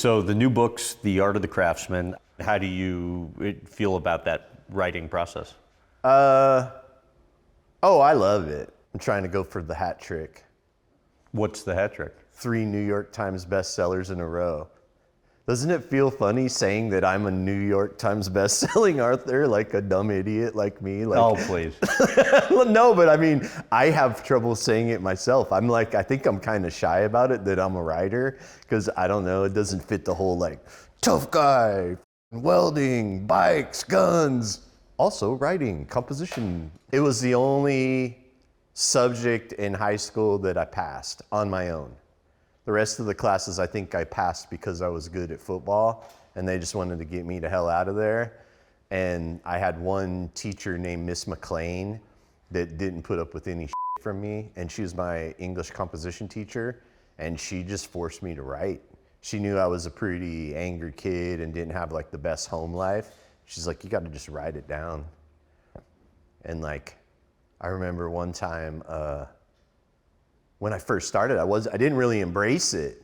So the new books, The Art of the Craftsman, how do you feel about that writing process? Oh, I love it. I'm trying to go for the hat trick. What's the hat trick? 3 New York Times bestsellers in a row. Doesn't it feel funny saying that I'm a New York Times bestselling author, like a dumb idiot like me? Like, Oh, please. well, no, but I mean, I have trouble saying it myself. I'm like, I think I'm kind of shy about it that I'm a writer, because I don't know, it doesn't fit the whole like tough guy, welding, bikes, guns. Also writing, composition. It was the only subject in high school that I passed on my own. The rest of the classes, I think I passed because I was good at football, and they just wanted to get me the hell out of there. And I had one teacher named Miss McLean that didn't put up with any shit from me, and she was my English composition teacher, and she just forced me to write. She knew I was a pretty angry kid and didn't have like the best home life. She's like, you got to just write it down. And like, I remember one time, when I first started, I didn't really embrace it.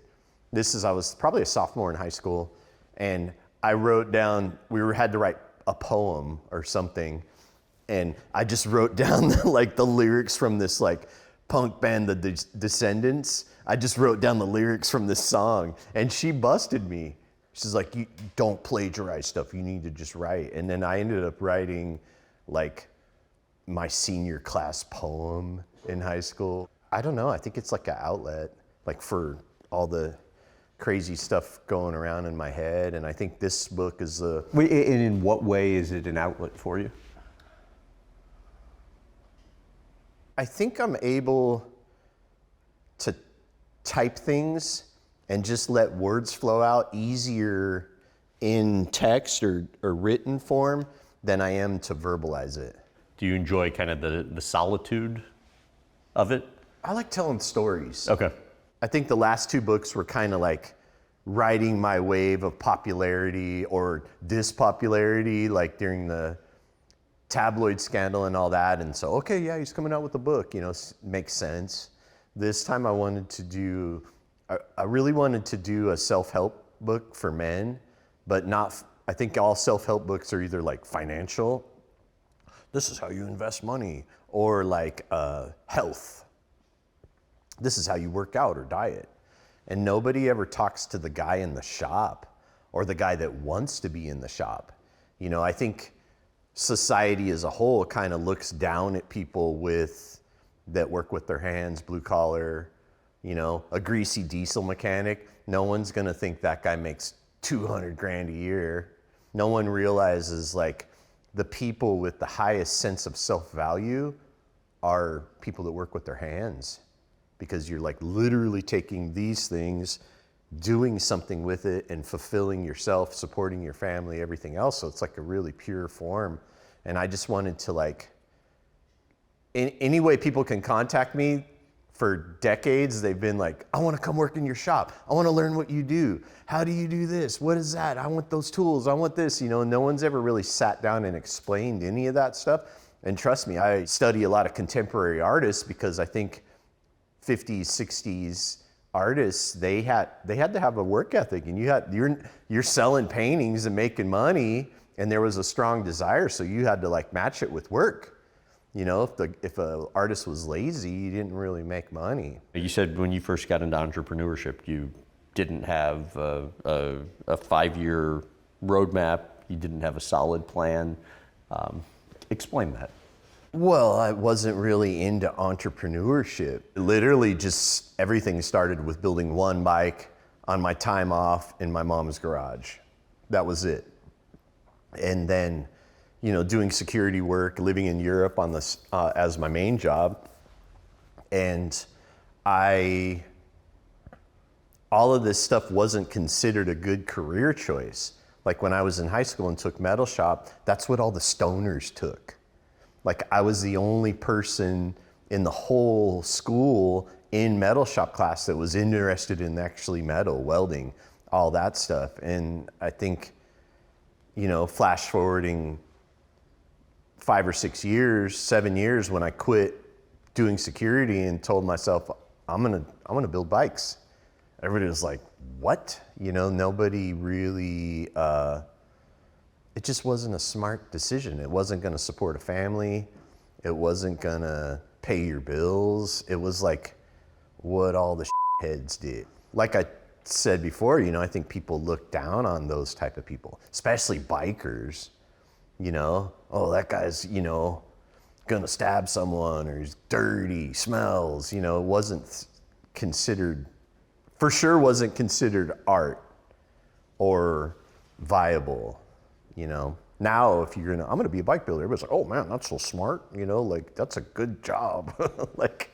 I was probably a sophomore in high school, and I wrote down, had to write a poem or something, and I just wrote down like the lyrics from this like punk band, the Descendants. I just wrote down the lyrics from this song, and she busted me. She's like, you don't plagiarize stuff, you need to just write. And then I ended up writing like my senior class poem in high school. I don't know, I think it's like an outlet, like for all the crazy stuff going around in my head, and I think this book is Wait, and in what way is it an outlet for you? I think I'm able to type things and just let words flow out easier in text or written form than I am to verbalize it. Do you enjoy kind of the solitude of it? I like telling stories. Okay. I think the last 2 books were kind of like riding my wave of popularity or dispopularity, like during the tabloid scandal and all that. And so, okay, yeah, he's coming out with a book, you know, makes sense. This time I really wanted to do a self-help book for men, but not, I think all self-help books are either like financial, this is how you invest money, or like health. This is how you work out or diet. And nobody ever talks to the guy in the shop or the guy that wants to be in the shop. You know, I think society as a whole kind of looks down at people that work with their hands, blue collar, you know, a greasy diesel mechanic. No one's gonna think that guy makes 200 grand a year. No one realizes like the people with the highest sense of self-value are people that work with their hands, because you're like literally taking these things, doing something with it and fulfilling yourself, supporting your family, everything else. So it's like a really pure form. And I just wanted to like, in any way people can contact me. For decades, they've been like, I want to come work in your shop. I want to learn what you do. How do you do this? What is that? I want those tools. I want this. You know, no one's ever really sat down and explained any of that stuff. And trust me, I study a lot of contemporary artists because I think 50s, 60s artists, they had to have a work ethic, and you're selling paintings and making money, and there was a strong desire, so you had to like match it with work. You know, if an artist was lazy, you didn't really make money. You said when you first got into entrepreneurship, you didn't have a 5-year roadmap, you didn't have a solid plan. Explain that. Well, I wasn't really into entrepreneurship. Literally just everything started with building one bike on my time off in my mom's garage. That was it. And then, you know, doing security work, living in Europe on this as my main job. And all of this stuff wasn't considered a good career choice. Like when I was in high school and took metal shop, that's what all the stoners took. Like I was the only person in the whole school in metal shop class that was interested in actually metal, welding, all that stuff. And I think, you know, flash forwarding 5 or 6 years, 7 years, when I quit doing security and told myself, I'm gonna build bikes. everybody was like, what? You know, nobody really, it just wasn't a smart decision. It wasn't gonna support a family. It wasn't gonna pay your bills. It was like what all the heads did. Like I said before, you know, I think people look down on those type of people, especially bikers, you know, oh, that guy's, you know, gonna stab someone, or he's dirty, smells, you know. It wasn't considered, for sure wasn't considered art or viable, you know. Now, if you're gonna, I'm gonna be a bike builder, everybody's like, oh man, that's so smart, you know, like that's a good job. Like,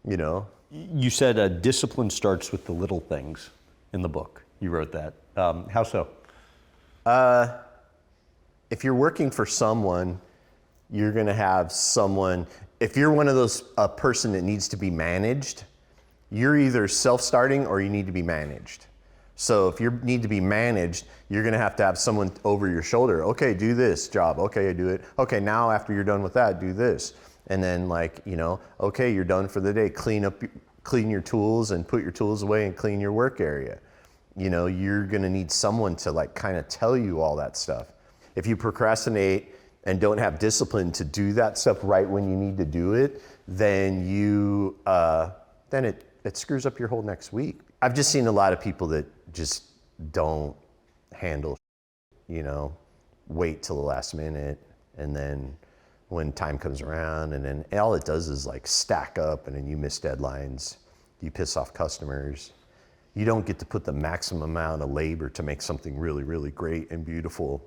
you know. You said discipline starts with the little things in the book. You wrote that. How so? If you're working for someone, you're gonna have someone, if you're one of those, a person that needs to be managed, you're either self-starting or you need to be managed. So if you need to be managed, you're gonna have to have someone over your shoulder. Okay, do this job. Okay, I do it. Okay, now after you're done with that, do this. And then like, you know, okay, you're done for the day. Clean your tools and put your tools away and clean your work area. You know, you're gonna need someone to like kind of tell you all that stuff. If you procrastinate and don't have discipline to do that stuff right when you need to do it, then you, then it screws up your whole next week. I've just seen a lot of people that just don't handle, you know, wait till the last minute, and then when time comes around, and then all it does is like stack up, and then you miss deadlines, you piss off customers. You don't get to put the maximum amount of labor to make something really, really great and beautiful